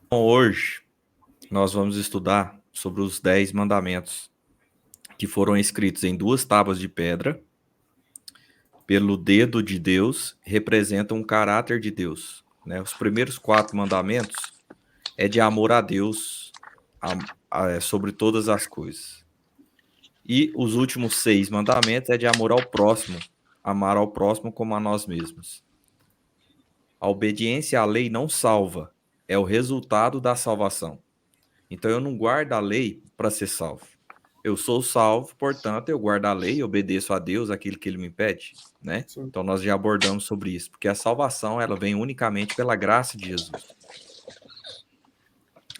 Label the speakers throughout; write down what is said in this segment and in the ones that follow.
Speaker 1: Bom, hoje nós vamos estudar sobre os 10 mandamentos que foram escritos em duas tábuas de pedra pelo dedo de Deus, representam o caráter de Deus, né? Os primeiros 4 mandamentos é de amor a Deus sobre todas as coisas. E os últimos 6 mandamentos é de amor ao próximo, amar ao próximo como a nós mesmos. A obediência à lei não salva, é o resultado da salvação. Então eu não guardo a lei para ser salvo. Eu sou salvo, portanto, eu guardo a lei e obedeço a Deus aquilo que ele me pede, né?
Speaker 2: Sim.
Speaker 1: Então nós já abordamos sobre isso, porque a salvação ela vem unicamente pela graça de Jesus.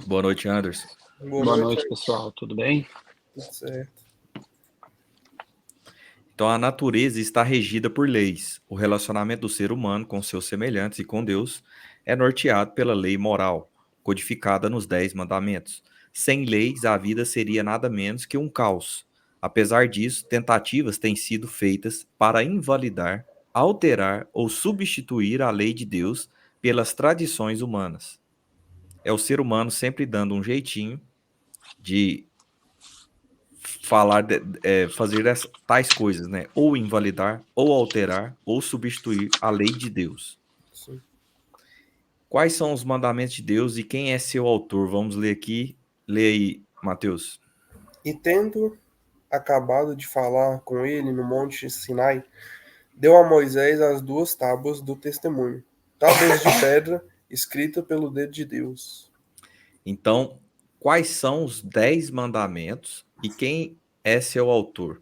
Speaker 1: Boa noite, Anderson.
Speaker 2: Boa noite,
Speaker 3: pessoal. Tudo bem?
Speaker 2: tudo certo.
Speaker 1: Então a natureza está regida por leis. O relacionamento do ser humano com seus semelhantes e com Deus é norteado pela lei moral, codificada nos 10 mandamentos. Sem leis, a vida seria nada menos que um caos. Apesar disso, tentativas têm sido feitas para invalidar, alterar ou substituir a lei de Deus pelas tradições humanas. É o ser humano sempre dando um jeitinho de fazer tais coisas, né? Ou invalidar, ou alterar, ou substituir a lei de Deus.
Speaker 2: Sim.
Speaker 1: Quais são os mandamentos de Deus e quem é seu autor? Vamos ler aqui. Lê aí, Mateus.
Speaker 2: E tendo acabado de falar com ele no monte Sinai, deu a Moisés as 2 tábuas do testemunho, tábuas de pedra, escrita pelo dedo de Deus.
Speaker 1: Então, quais são os 10 mandamentos e quem é seu autor?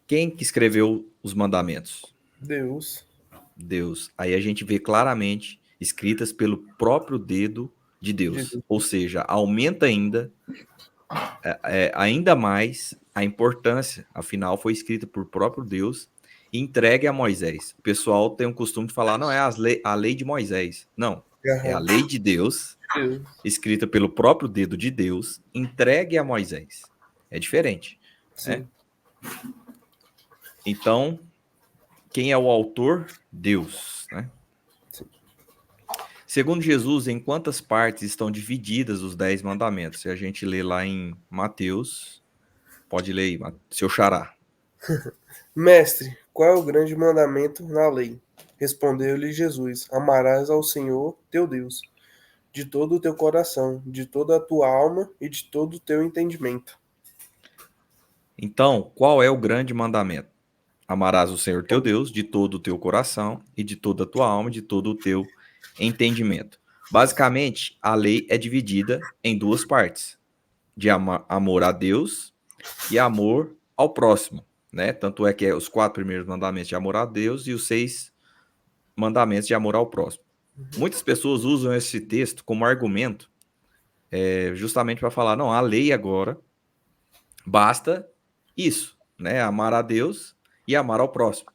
Speaker 1: Quem que escreveu os mandamentos?
Speaker 2: Deus.
Speaker 1: Deus. Aí a gente vê claramente escritas pelo próprio dedo de Deus.
Speaker 2: Jesus.
Speaker 1: Ou seja, aumenta ainda mais a importância, afinal foi escrita por próprio Deus e entregue a Moisés. O pessoal tem o costume de falar, não é a lei de Moisés. Não, é a lei de Deus,
Speaker 2: Deus.
Speaker 1: escrita pelo próprio dedo de Deus, entregue a Moisés. É diferente, né?
Speaker 2: Sim.
Speaker 1: Então, quem é o autor? Deus, né?
Speaker 2: Sim.
Speaker 1: Segundo Jesus, em quantas partes estão divididas os 10 mandamentos? Se a gente lê lá em Mateus, pode ler aí, seu xará.
Speaker 2: Mestre, qual é o grande mandamento na lei? Respondeu-lhe Jesus: Amarás ao Senhor teu Deus de todo o teu coração, de toda a tua alma e de todo o teu entendimento.
Speaker 1: Então, qual é o grande mandamento? Amarás o Senhor teu Deus de todo o teu coração e de toda a tua alma e de todo o teu entendimento. Basicamente, a lei é dividida em 2 partes, de amor a Deus e amor ao próximo, né? Tanto é que os 4 primeiros mandamentos de amor a Deus e os 6 mandamentos de amor ao próximo. Muitas pessoas usam esse texto como argumento, justamente para falar, não, a lei agora basta isso, né? Amar a Deus e amar ao próximo.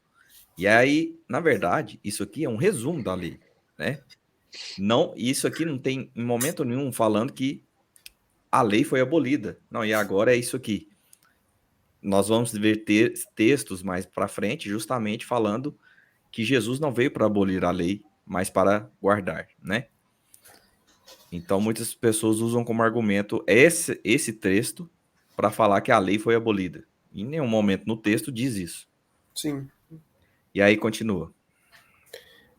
Speaker 1: E aí, na verdade, isso aqui é um resumo da lei, né? Não, isso aqui não tem em momento nenhum falando que a lei foi abolida. Não, e agora é isso aqui. Nós vamos ver textos mais para frente, justamente falando que Jesus não veio para abolir a lei, mas para guardar, né? Então, muitas pessoas usam como argumento esse texto para falar que a lei foi abolida. Em nenhum momento no texto diz isso.
Speaker 2: Sim.
Speaker 1: E aí continua.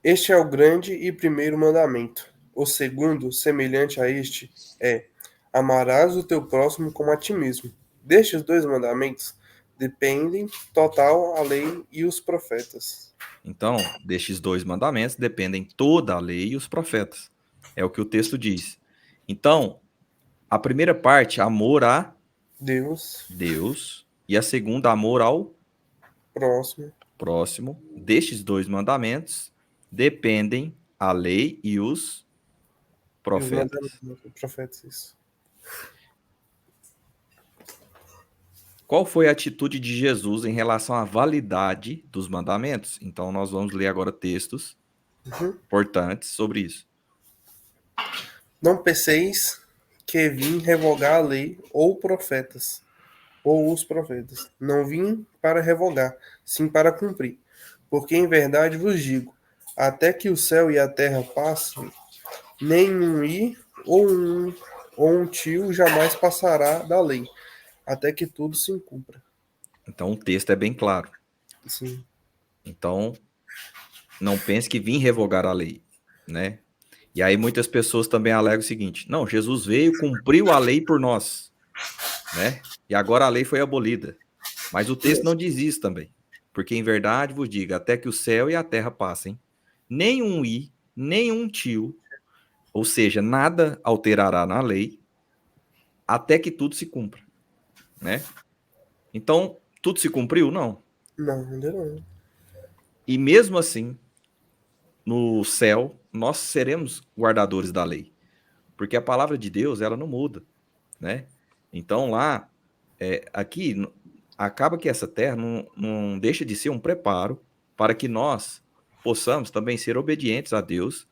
Speaker 2: Este é o grande e primeiro mandamento. O segundo, semelhante a este, é: amarás o teu próximo como a ti mesmo. Destes 2 mandamentos dependem total a lei e os profetas.
Speaker 1: Então, destes 2 mandamentos dependem toda a lei e os profetas. É o que o texto diz. Então, a primeira parte, amor a
Speaker 2: Deus,
Speaker 1: Deus, e a segunda, amor ao
Speaker 2: próximo,
Speaker 1: próximo. Destes 2 mandamentos dependem a lei e os
Speaker 2: e os
Speaker 1: profetas.
Speaker 2: mandamentos dos profetas. Isso.
Speaker 1: Qual foi a atitude de Jesus em relação à validade dos mandamentos? Então, nós vamos ler agora textos importantes sobre isso.
Speaker 2: Não penseis que vim revogar a lei ou profetas, ou os profetas. Não vim para revogar, sim para cumprir. Porque em verdade vos digo, até que o céu e a terra passem, nem um i ou um tio jamais passará da lei, até que tudo se cumpra.
Speaker 1: Então o texto é bem claro.
Speaker 2: Sim,
Speaker 1: Então não pense que vim revogar a lei, né? E aí muitas pessoas também alegam o seguinte: não, Jesus veio, cumpriu a lei por nós, né? E agora a lei foi abolida. Mas o texto não diz isso também. Porque em verdade vos digo, até que o céu e a terra passem, nenhum i, nenhum tio, ou seja, nada alterará na lei, até que tudo se cumpra, né? Então, tudo se cumpriu? Não.
Speaker 2: não, ainda não.
Speaker 1: E mesmo assim, no céu, nós seremos guardadores da lei. Porque a palavra de Deus, ela não muda, né? Então lá, aqui, acaba que essa terra não deixa de ser um preparo para que nós possamos também ser obedientes a Deus.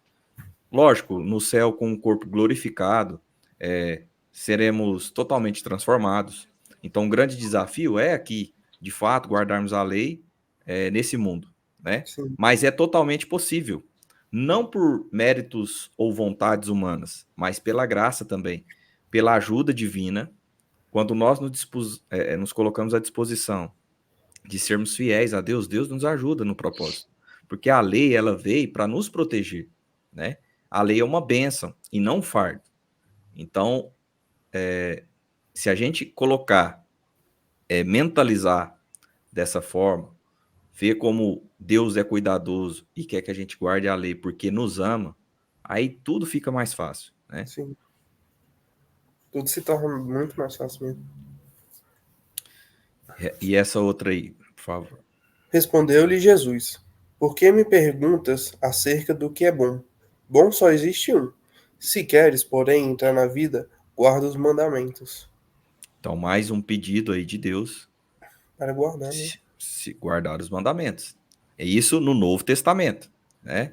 Speaker 1: Lógico, no céu com o corpo glorificado, seremos totalmente transformados. Então, o grande desafio é aqui, de fato, guardarmos a lei nesse mundo, né?
Speaker 2: Sim,
Speaker 1: Mas é totalmente possível. Não por méritos ou vontades humanas, mas pela graça também, pela ajuda divina, quando nós nos colocamos à disposição de sermos fiéis a Deus, Deus nos ajuda no propósito. Porque a lei, ela veio para nos proteger, né? A lei é uma bênção e não um fardo. Então, se a gente colocar, mentalizar dessa forma, ver como Deus é cuidadoso e quer que a gente guarde a lei porque nos ama, aí tudo fica mais fácil, né?
Speaker 2: sim. Tudo se torna muito mais fácil mesmo.
Speaker 1: E essa outra aí, por favor.
Speaker 2: Respondeu-lhe Jesus: Por que me perguntas acerca do que é bom? Bom só existe um. Se queres, porém, entrar na vida, guarda os mandamentos.
Speaker 1: Então, mais um pedido aí de Deus,
Speaker 2: Para guardar, né?
Speaker 1: se guardar os mandamentos. É isso no Novo Testamento, né?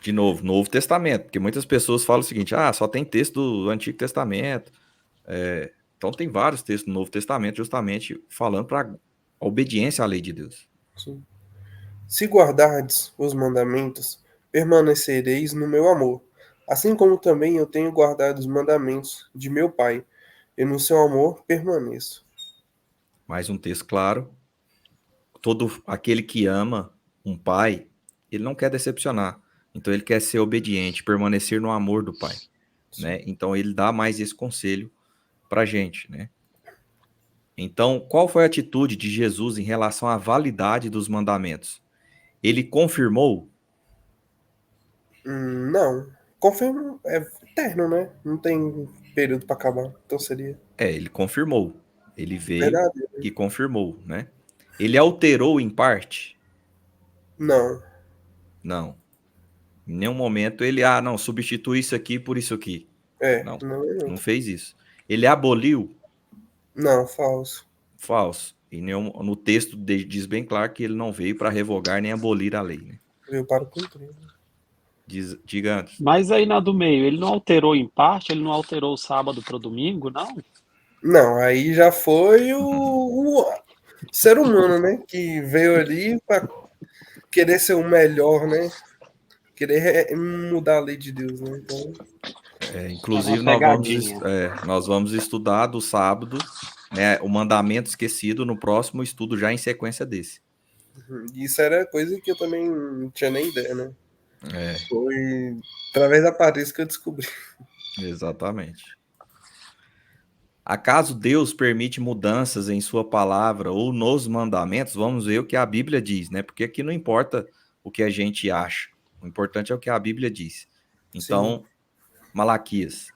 Speaker 1: De novo, Novo Testamento, porque muitas pessoas falam o seguinte: ah, só tem texto do Antigo Testamento. Então, tem vários textos do Novo Testamento, justamente falando para a obediência à lei de Deus.
Speaker 2: Sim. Se guardardes os mandamentos, permanecereis no meu amor, assim como também eu tenho guardado os mandamentos de meu Pai, e no seu amor permaneço.
Speaker 1: Mais um texto claro: todo aquele que ama um pai, ele não quer decepcionar. Então, ele quer ser obediente, permanecer no amor do pai,
Speaker 2: Sim.
Speaker 1: né? Então, ele dá mais esse conselho para a gente, né? Então, qual foi a atitude de Jesus em relação à validade dos mandamentos? Ele confirmou?
Speaker 2: Não. Confirmo, é eterno, né? Não tem período para acabar. Então seria
Speaker 1: Ele confirmou. Ele veio
Speaker 2: verdade.
Speaker 1: e confirmou, né? Ele alterou em parte?
Speaker 2: Não.
Speaker 1: Não. Em nenhum momento ele, não, substitui isso aqui por isso aqui.
Speaker 2: É,
Speaker 1: Não,
Speaker 2: não é não.
Speaker 1: não fez isso. Ele aboliu?
Speaker 2: Não, falso.
Speaker 1: Falso. E no texto diz bem claro que ele não veio para revogar nem abolir a lei, né?
Speaker 2: Veio para cumprir.
Speaker 1: Diga antes.
Speaker 3: Mas aí na do meio, ele não alterou em parte? Ele não alterou o sábado para o domingo, não?
Speaker 2: Não, aí já foi o ser humano, né? Que veio ali para querer ser o melhor, né? Querer mudar a lei de Deus, né? Então,
Speaker 3: Era uma
Speaker 1: Inclusive,
Speaker 3: pegadinha.
Speaker 1: nós vamos estudar do sábado, né, o mandamento esquecido no próximo estudo, já em sequência desse.
Speaker 2: isso era coisa que eu também não tinha nem ideia, né?
Speaker 1: É,
Speaker 2: Foi através da Paris que eu descobri.
Speaker 1: exatamente. Acaso Deus permite mudanças em sua palavra ou nos mandamentos? Vamos ver o que a Bíblia diz, né? Porque aqui não importa o que a gente acha. O importante é o que a Bíblia diz.
Speaker 2: Sim.
Speaker 1: Então, Malaquias.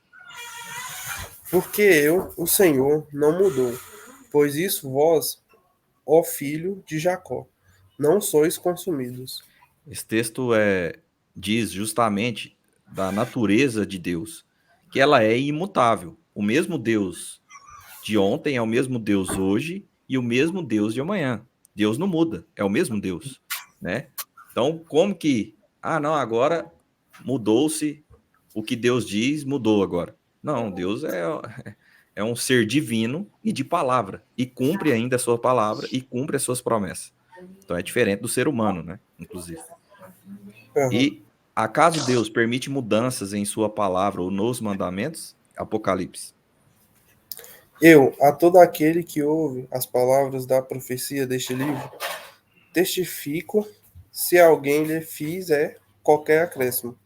Speaker 2: Porque eu, o Senhor, não mudou. Pois isso vós, ó filho de Jacó, não sois consumidos.
Speaker 1: Esse texto diz justamente da natureza de Deus, que ela é imutável. O mesmo Deus de ontem é o mesmo Deus hoje e o mesmo Deus de amanhã. Deus não muda, é o mesmo Deus, né? Então, como que, não, agora mudou-se, o que Deus diz mudou agora. Não, Deus é um ser divino e de palavra, e cumpre ainda a sua palavra e cumpre as suas promessas. Então é diferente do ser humano, né? Inclusive.
Speaker 2: Aham.
Speaker 1: E Acaso Deus permite mudanças em sua palavra ou nos mandamentos? Apocalipse.
Speaker 2: Eu, a todo aquele que ouve as palavras da profecia deste livro, testifico se alguém lhe fizer qualquer acréscimo.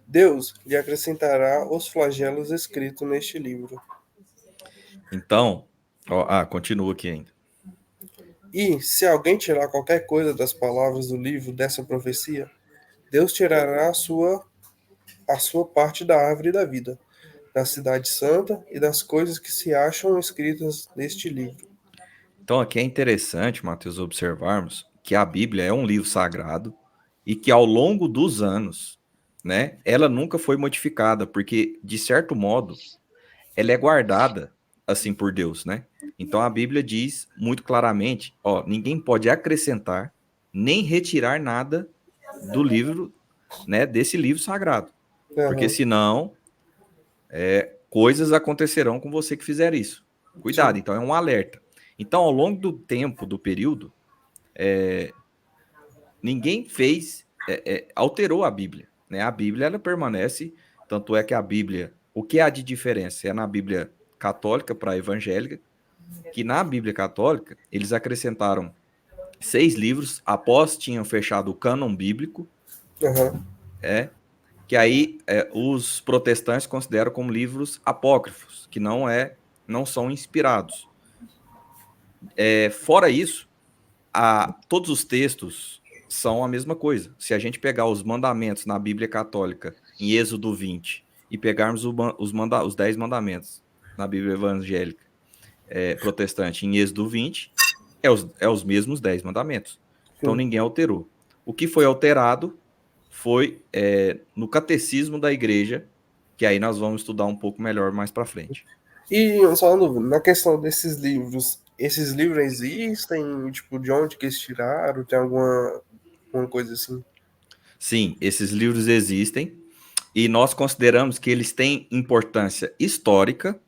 Speaker 2: Deus lhe acrescentará os flagelos escritos neste livro.
Speaker 1: Então, continua aqui ainda.
Speaker 2: E, se alguém tirar qualquer coisa das palavras do livro dessa profecia, Deus tirará a sua parte da árvore da vida, da cidade santa e das coisas que se acham escritas neste livro.
Speaker 1: Então, aqui é interessante, Mateus, observarmos que a Bíblia é um livro sagrado e que ao longo dos anos, né, ela nunca foi modificada, porque, de certo modo, ela é guardada assim por Deus, né? Então a Bíblia diz muito claramente, ó, ninguém pode acrescentar nem retirar nada do livro, né, desse livro sagrado, porque
Speaker 2: Aham,
Speaker 1: senão coisas acontecerão com você que fizer isso. Cuidado,
Speaker 2: sim.
Speaker 1: então é um alerta. Então, ao longo do tempo, do período, ninguém alterou a Bíblia, né? A Bíblia ela permanece, tanto é que a Bíblia, o que há de diferença é na Bíblia católica para a evangélica, que na Bíblia Católica eles acrescentaram 6 livros após tinham fechado o cânon bíblico,
Speaker 2: Aham,
Speaker 1: que aí os protestantes consideram como livros apócrifos, que não são inspirados. Fora isso, todos os textos são a mesma coisa. Se a gente pegar os mandamentos na Bíblia Católica, em Êxodo 20, e pegarmos os 10 mandamentos na Bíblia Evangélica protestante em Êxodo 20, os mesmos 10 mandamentos. Então
Speaker 2: sim.
Speaker 1: ninguém alterou. O que foi alterado foi no catecismo da igreja, que aí nós vamos estudar um pouco melhor mais para frente.
Speaker 2: E só uma dúvida, na questão desses livros, esses livros existem, tipo, de onde que eles tiraram? Tem alguma coisa assim?
Speaker 1: Sim, esses livros existem e nós consideramos que eles têm importância histórica,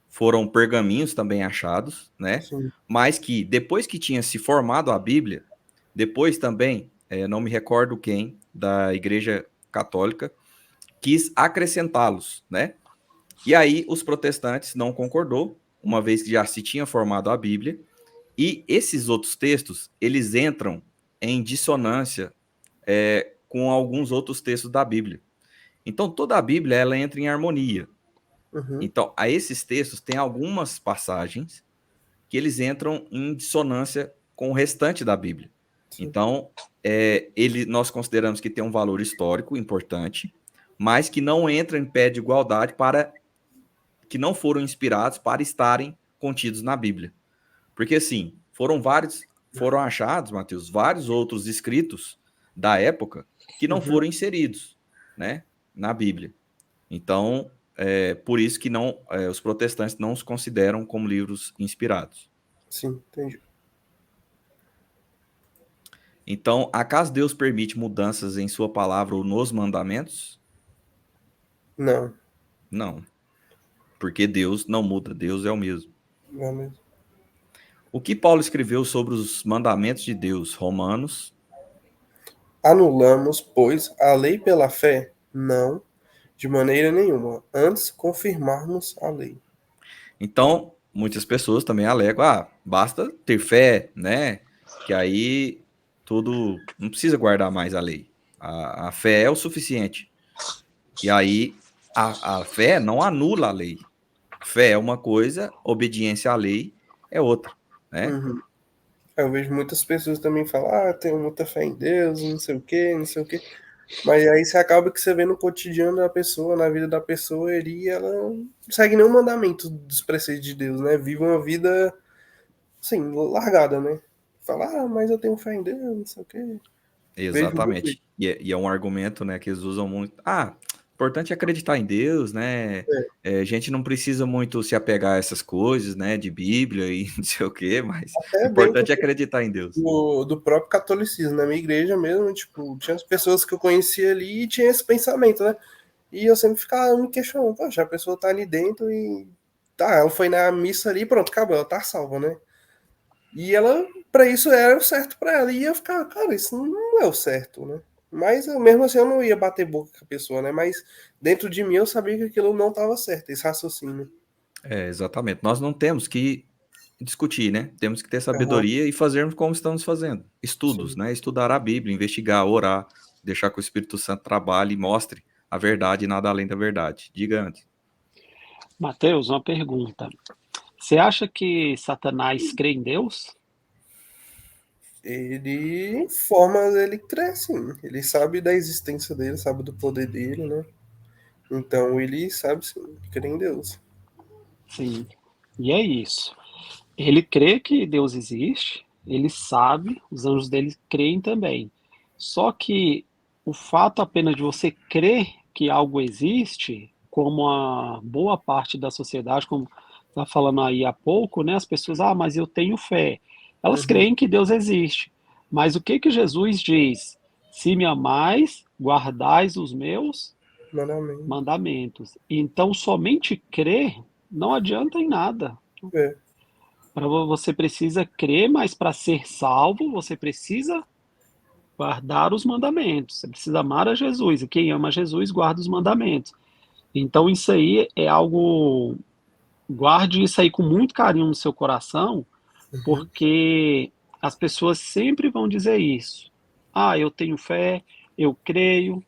Speaker 1: foram pergaminhos também achados, né?
Speaker 2: Sim.
Speaker 1: Mas que depois que tinha se formado a Bíblia, depois também, não me recordo quem, da Igreja Católica, quis acrescentá-los, né? E aí os protestantes não concordou, uma vez que já se tinha formado a Bíblia, e esses outros textos, eles entram em dissonância com alguns outros textos da Bíblia. Então toda a Bíblia ela entra em harmonia.
Speaker 2: Uhum.
Speaker 1: Então, a esses textos tem algumas passagens que eles entram em dissonância com o restante da Bíblia.
Speaker 2: Sim.
Speaker 1: Então, nós consideramos que tem um valor histórico importante, mas que não entra em pé de igualdade para que não foram inspirados para estarem contidos na Bíblia. Porque, assim, foram achados, Mateus, vários outros escritos da época que não
Speaker 2: Uhum.
Speaker 1: foram inseridos, né, na Bíblia. Então, por isso que os protestantes não os consideram como livros inspirados.
Speaker 2: Sim, entendi.
Speaker 1: Então, acaso Deus permite mudanças em sua palavra ou nos mandamentos?
Speaker 2: Não,
Speaker 1: Não, porque Deus não muda, Deus é o mesmo.
Speaker 2: não é mesmo.
Speaker 1: O que Paulo escreveu sobre os mandamentos de Deus? Romanos.
Speaker 2: Anulamos, pois, a lei pela fé? Não, de maneira nenhuma. Antes, confirmarmos a lei.
Speaker 1: Então, muitas pessoas também alegam, basta ter fé, né? Que aí tudo, não precisa guardar mais a lei. A fé é o suficiente. E aí, a fé não anula a lei. Fé é uma coisa, obediência à lei é outra, né?
Speaker 2: Uhum. Eu vejo muitas pessoas também falar, tenho muita fé em Deus, não sei o quê, não sei o quê. Mas aí você acaba que você vê no cotidiano da pessoa, na vida da pessoa, e ela não segue nenhum mandamento dos preceitos de Deus, né? Vive uma vida, assim, largada, né? Fala, mas eu tenho fé em Deus, não sei o quê. Vejo muito isso.
Speaker 1: Exatamente. E é um argumento, né, que eles usam muito. Importante é acreditar em Deus, né?
Speaker 2: É.
Speaker 1: A gente não precisa muito se apegar a essas coisas, né, de Bíblia e não sei o quê, mas
Speaker 2: É dentro
Speaker 1: importante é acreditar em Deus.
Speaker 2: do próprio catolicismo. Na minha igreja mesmo, tipo, tinha as pessoas que eu conhecia ali e tinha esse pensamento, né? E eu sempre ficava me questionando, poxa, a pessoa tá ali dentro e tá, ela foi na missa ali, pronto, acabou, ela tá salva, né? E ela, pra isso era o certo pra ela. E eu ficava, cara, isso não é o certo, né? Mas mesmo assim eu não ia bater boca com a pessoa, né? Mas dentro de mim eu sabia que aquilo não estava certo, esse raciocínio.
Speaker 1: Exatamente. Nós não temos que discutir, né? Temos que ter
Speaker 2: Aham,
Speaker 1: sabedoria e fazermos como estamos fazendo. Estudos,
Speaker 2: sim.
Speaker 1: né? Estudar a Bíblia, investigar, orar, deixar que o Espírito Santo trabalhe e mostre a verdade e nada além da verdade. Diga antes.
Speaker 3: Mateus, uma pergunta. Você acha que Satanás crê em Deus?
Speaker 2: Ele forma, ele cresce, sim. Ele sabe da existência dele, sabe do poder dele, né? Então ele sabe sim, crê em Deus.
Speaker 3: Sim. E é isso. Ele crê que Deus existe, ele sabe, os anjos dele creem também. Só que o fato apenas de você crer que algo existe, como a boa parte da sociedade, como está falando aí há pouco, né? As pessoas, mas eu tenho fé. Elas
Speaker 2: Uhum.
Speaker 3: creem que Deus existe. Mas o que que Jesus diz? Se me amais, guardais os meus
Speaker 2: Mandamento.
Speaker 3: mandamentos. Então, somente crer não adianta em nada.
Speaker 2: É,
Speaker 3: Você precisa crer, mas para ser salvo, você precisa guardar os mandamentos. Você precisa amar a Jesus. E quem ama Jesus guarda os mandamentos. Então, isso aí é algo. Guarde isso aí com muito carinho no seu coração,
Speaker 2: uhum.
Speaker 3: porque as pessoas sempre vão dizer isso. Eu tenho fé, eu creio.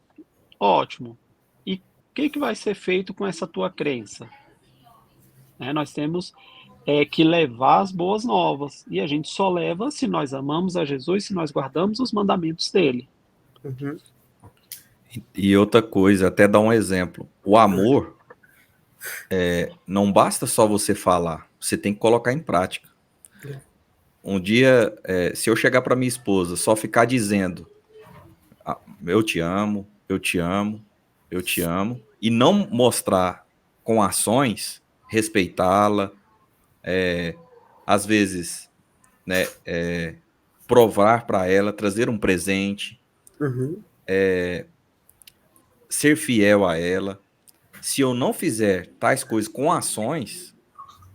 Speaker 3: Ótimo. E o que vai ser feito com essa tua crença? Nós temos que levar as boas novas. E a gente só leva se nós amamos a Jesus, se nós guardamos os mandamentos dele.
Speaker 2: Uhum.
Speaker 1: E outra coisa, até dar um exemplo. O amor não basta só você falar, você tem que colocar em prática. Um dia, se eu chegar para minha esposa, só ficar dizendo, eu te amo, eu te amo, eu te amo, e não mostrar com ações, respeitá-la, às vezes, né, provar para ela, trazer um presente,
Speaker 2: Uhum.
Speaker 1: ser fiel a ela. Se eu não fizer tais coisas com ações,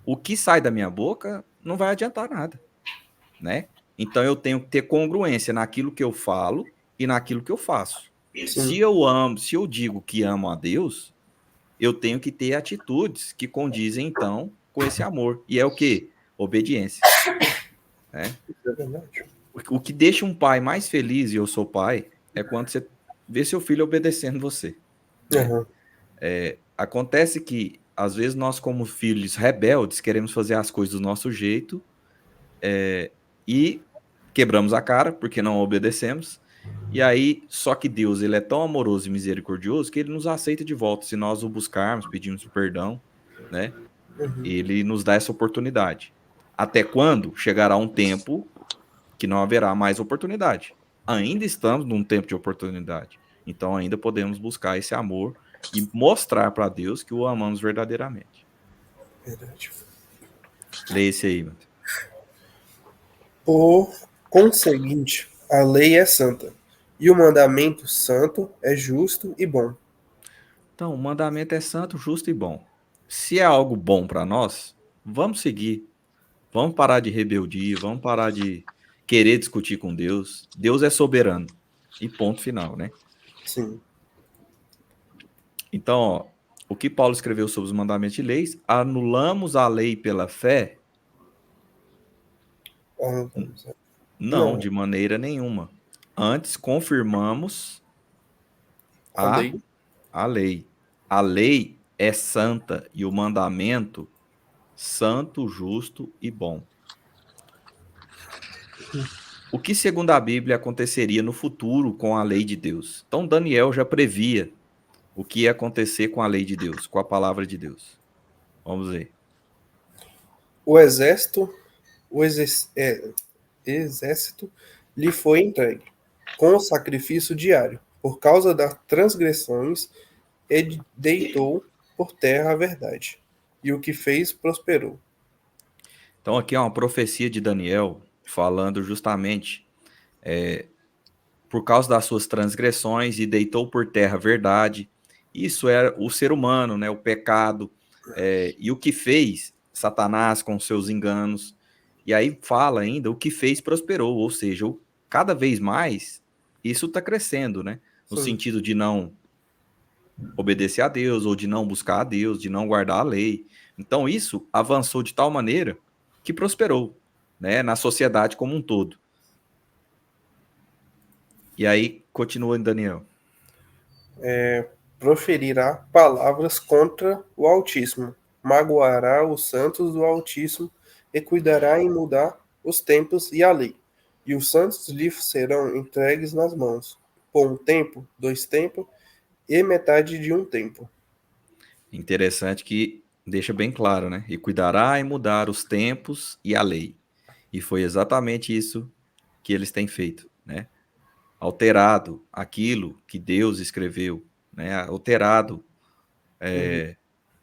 Speaker 1: o que sai da minha boca não vai adiantar nada, né? Então eu tenho que ter congruência naquilo que eu falo e naquilo que eu faço. Se
Speaker 2: Sim,
Speaker 1: eu amo, se eu digo que amo a Deus, eu tenho que ter atitudes que condizem então com esse amor. E é o quê? Obediência, né?
Speaker 2: é verdade.
Speaker 1: O que deixa um pai mais feliz, e eu sou pai, é quando você vê seu filho obedecendo você, né?
Speaker 2: Aham.
Speaker 1: Acontece que às vezes nós como filhos rebeldes queremos fazer as coisas do nosso jeito e quebramos a cara porque não obedecemos. E aí, só que Deus, ele é tão amoroso e misericordioso que ele nos aceita de volta se nós o buscarmos, pedimos perdão, né?
Speaker 2: Uhum.
Speaker 1: Ele nos dá essa oportunidade. Até quando chegará um tempo que não haverá mais oportunidade. Ainda estamos num tempo de oportunidade. Então ainda podemos buscar esse amor e mostrar para Deus que o amamos verdadeiramente.
Speaker 2: Verdade.
Speaker 1: Leia esse aí, mano.
Speaker 2: Por conseguinte, a lei é santa, e o mandamento santo é justo e bom.
Speaker 1: Então, o mandamento é santo, justo e bom. Se é algo bom para nós, vamos seguir. Vamos parar de rebeldia, vamos parar de querer discutir com Deus. Deus é soberano. E ponto final, né?
Speaker 2: Sim.
Speaker 1: Então, ó, o que Paulo escreveu sobre os mandamentos e leis, anulamos a lei pela fé?
Speaker 2: Ah,
Speaker 1: Não,
Speaker 2: não,
Speaker 1: de maneira nenhuma. Antes, confirmamos
Speaker 2: a
Speaker 1: a,
Speaker 2: lei.
Speaker 1: a lei. A lei é santa e o mandamento santo, justo e bom. O que, segundo a Bíblia, aconteceria no futuro com a lei de Deus? Então, Daniel já previa o que ia acontecer com a lei de Deus, com a palavra de Deus. Vamos ver.
Speaker 2: O exército, exército lhe foi entregue, com o sacrifício diário. Por causa das transgressões, ele deitou por terra a verdade. E o que fez prosperou.
Speaker 1: Então, aqui é uma profecia de Daniel falando justamente por causa das suas transgressões e deitou por terra a verdade. Isso é o ser humano, né? O pecado. E o que fez Satanás com seus enganos. E aí fala ainda, o que fez prosperou, ou seja, cada vez mais isso está crescendo, né? no
Speaker 2: Sim.
Speaker 1: sentido de não obedecer a Deus, ou de não buscar a Deus, de não guardar a lei. Então, isso avançou de tal maneira que prosperou, né, na sociedade como um todo. E aí, continua em Daniel.
Speaker 2: Proferirá palavras contra o Altíssimo, magoará os santos do Altíssimo e cuidará em mudar os tempos e a lei. E os santos lhe serão entregues nas mãos, por um tempo, 2 tempos e metade de um tempo.
Speaker 1: Interessante que deixa bem claro, né? E cuidará em mudar os tempos e a lei. E foi exatamente isso que eles têm feito, né? Alterado aquilo que Deus escreveu, né? Alterado
Speaker 2: Uhum.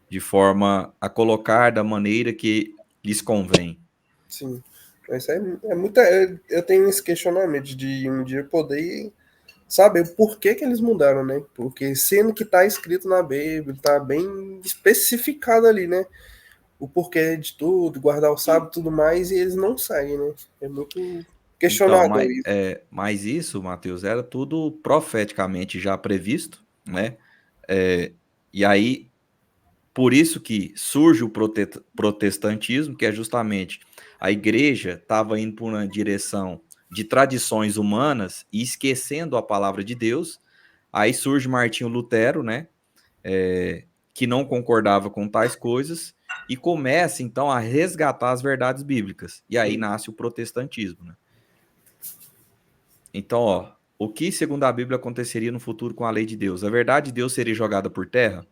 Speaker 1: de forma a colocar da maneira que lhes convém.
Speaker 2: Sim. Mas é muita. Eu tenho esse questionamento de um dia poder saber por que eles mudaram, né? Porque sendo que tá escrito na Bíblia, tá bem especificado ali, né? O porquê de tudo, guardar o sábado e tudo mais, e eles não seguem, né? É muito
Speaker 1: Então,
Speaker 2: questionador isso.
Speaker 1: mas isso, Mateus, era tudo profeticamente já previsto, né? E aí, por isso que surge o protestantismo, que é justamente a igreja estava indo por uma direção de tradições humanas e esquecendo a palavra de Deus. Aí surge Martinho Lutero, né? Que não concordava com tais coisas e começa então a resgatar as verdades bíblicas. E aí nasce o protestantismo, né? Então, ó, o que segundo a Bíblia aconteceria no futuro com a lei de Deus? A verdade de Deus seria jogada por terra?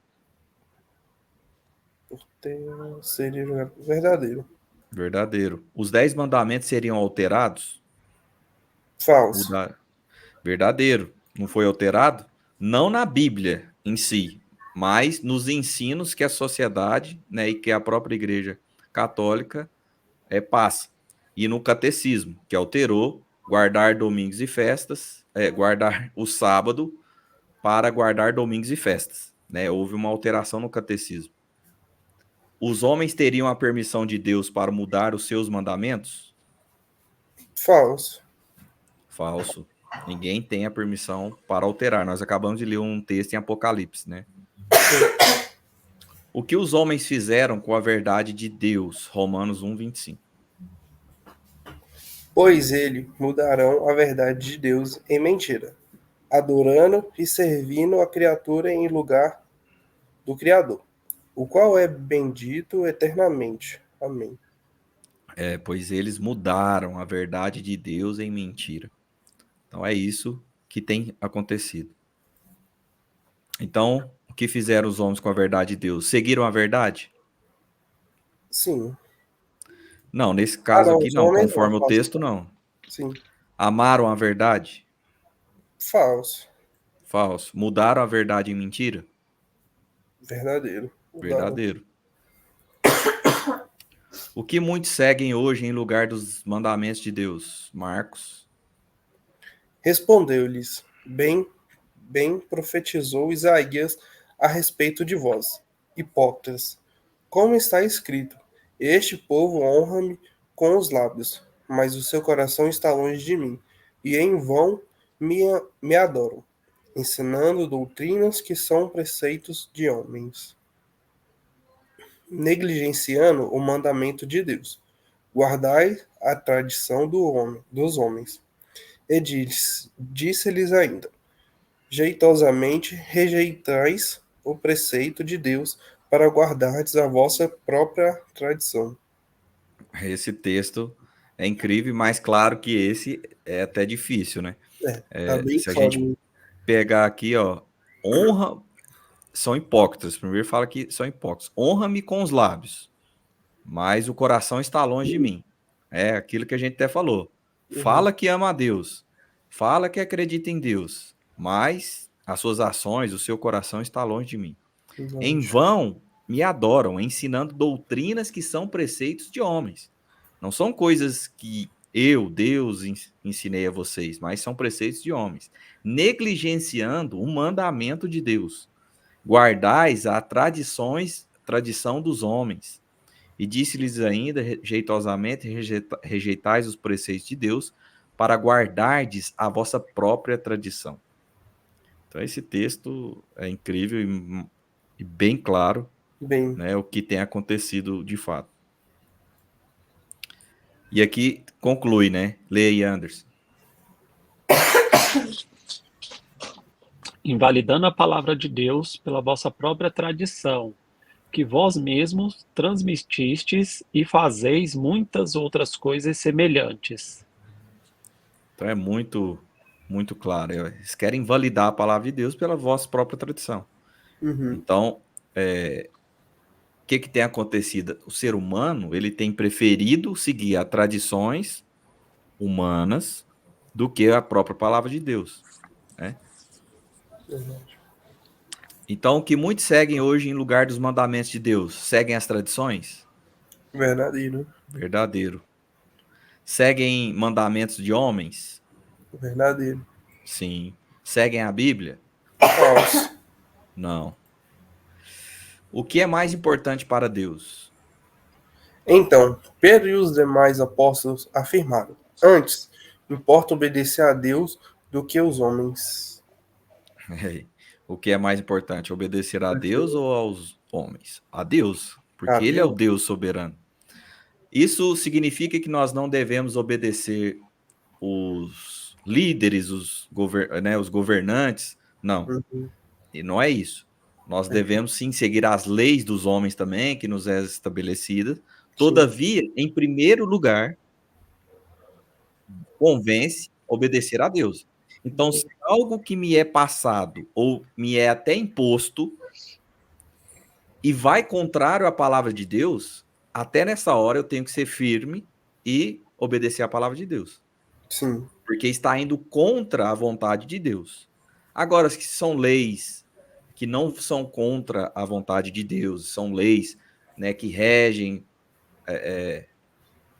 Speaker 2: Seria verdadeiro.
Speaker 1: Verdadeiro. Os 10 mandamentos seriam alterados?
Speaker 2: Falso.
Speaker 1: Mudar. Verdadeiro. Não foi alterado? Não na Bíblia em si, mas nos ensinos que a sociedade, né, e que a própria Igreja Católica passa. E no catecismo, que alterou guardar domingos e festas, guardar o sábado para guardar domingos e festas. Né? Houve uma alteração no catecismo. Os homens teriam a permissão de Deus para mudar os seus mandamentos?
Speaker 2: Falso.
Speaker 1: Falso. Ninguém tem a permissão para alterar. Nós acabamos de ler um texto em Apocalipse, né? O que os homens fizeram com a verdade de Deus? Romanos 1:25.
Speaker 2: Pois ele mudarão a verdade de Deus em mentira, adorando e servindo a criatura em lugar do Criador, o qual é bendito eternamente. Amém.
Speaker 1: Pois eles mudaram a verdade de Deus em mentira. Então é isso que tem acontecido. Então, o que fizeram os homens com a verdade de Deus? Seguiram a verdade?
Speaker 2: Sim.
Speaker 1: Não, nesse
Speaker 2: Ah,
Speaker 1: caso
Speaker 2: não,
Speaker 1: aqui
Speaker 2: os
Speaker 1: não,
Speaker 2: homens não.
Speaker 1: conforme o
Speaker 2: Falso.
Speaker 1: texto não.
Speaker 2: Sim.
Speaker 1: Amaram a verdade?
Speaker 2: Falso.
Speaker 1: Falso. Mudaram a verdade em mentira?
Speaker 2: Verdadeiro. Mudaram.
Speaker 1: Verdadeiro. O que muitos seguem hoje em lugar dos mandamentos de Deus? Marcos.
Speaker 2: Respondeu-lhes: bem profetizou Isaías a respeito de vós, hipócritas. Como está escrito: Este povo honra-me com os lábios, mas o seu coração está longe de mim, e em vão me adoram, ensinando doutrinas que são preceitos de homens, negligenciando o mandamento de Deus. Guardai a tradição dos homens. E disse-lhes ainda: Jeitosamente rejeitais o preceito de Deus para guardardes a vossa própria tradição.
Speaker 1: Esse texto é incrível, mas claro que esse é até difícil, né?
Speaker 2: Tá bem
Speaker 1: Se a gente
Speaker 2: claro.
Speaker 1: pegar aqui, ó, honra, são hipócritas. Primeiro fala que são hipócritas. Honra-me com os lábios, mas o coração está longe de mim. É aquilo que a gente até falou.
Speaker 2: Uhum.
Speaker 1: Fala que ama a Deus, fala que acredita em Deus, mas as suas ações, o seu coração está longe de mim. Em
Speaker 2: Longe.
Speaker 1: vão me adoram, ensinando doutrinas que são preceitos de homens. Não são coisas que eu, Deus, ensinei a vocês, mas são preceitos de homens, negligenciando o mandamento de Deus. Guardais a tradição dos homens. E disse-lhes ainda, jeitosamente, rejeitais os preceitos de Deus, para guardardes a vossa própria tradição. Então, esse texto é incrível e bem claro,
Speaker 2: Bem,
Speaker 1: né, o que tem acontecido de fato. E aqui conclui, né? Leia aí, Anderson.
Speaker 3: Invalidando a palavra de Deus pela vossa própria tradição, que vós mesmos transmitistes e fazeis muitas outras coisas semelhantes.
Speaker 1: Então é muito, muito claro. Eles querem validar a palavra de Deus pela vossa própria tradição.
Speaker 2: uhum,
Speaker 1: Então, o que tem acontecido? O ser humano, ele tem preferido seguir as tradições humanas do que a própria palavra de Deus, né?
Speaker 2: verdade.
Speaker 1: Então, o que muitos seguem hoje em lugar dos mandamentos de Deus, seguem as tradições?
Speaker 2: Verdadeiro,
Speaker 1: Verdadeiro. Seguem mandamentos de homens?
Speaker 2: verdadeiro.
Speaker 1: Sim. Seguem a Bíblia?
Speaker 2: Falso.
Speaker 1: Não. O que é mais importante para Deus?
Speaker 2: Então, Pedro e os demais apóstolos afirmaram: antes, importa obedecer a Deus do que os homens.
Speaker 1: O que é mais importante, obedecer a Deus ou aos homens? A Deus,
Speaker 2: A
Speaker 1: porque Ele é o
Speaker 2: Deus?
Speaker 1: Deus soberano. Isso significa que nós não devemos obedecer os líderes, os governantes? Não,
Speaker 2: Uhum.
Speaker 1: e não é isso. Nós devemos sim seguir as leis dos homens também, que nos é estabelecidas.
Speaker 2: Sim.
Speaker 1: Todavia, em primeiro lugar, convence obedecer a Deus. Então, se algo que me é passado ou me é até imposto e vai contrário à palavra de Deus, até nessa hora eu tenho que ser firme e obedecer à palavra de Deus,
Speaker 2: Sim.
Speaker 1: porque está indo contra a vontade de Deus. Agora, se são leis que não são contra a vontade de Deus, são leis, né, que regem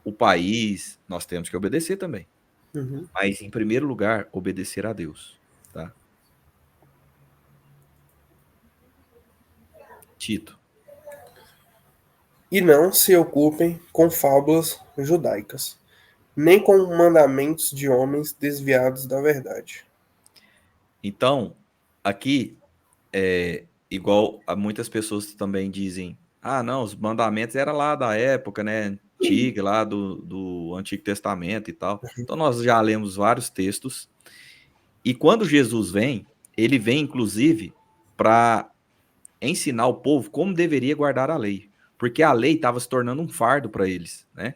Speaker 1: o país, nós temos que obedecer também.
Speaker 2: Uhum.
Speaker 1: Mas, em primeiro lugar, obedecer a Deus, tá? Tito.
Speaker 2: E não se ocupem com fábulas judaicas, nem com mandamentos de homens desviados da verdade.
Speaker 1: Então, aqui, igual a muitas pessoas também dizem, ah, não, os mandamentos era lá da época, né, antiga, lá do Antigo Testamento e tal. Então, nós já lemos vários textos. E quando Jesus vem, ele vem, inclusive, para ensinar o povo como deveria guardar a lei. Porque a lei estava se tornando um fardo para eles, né?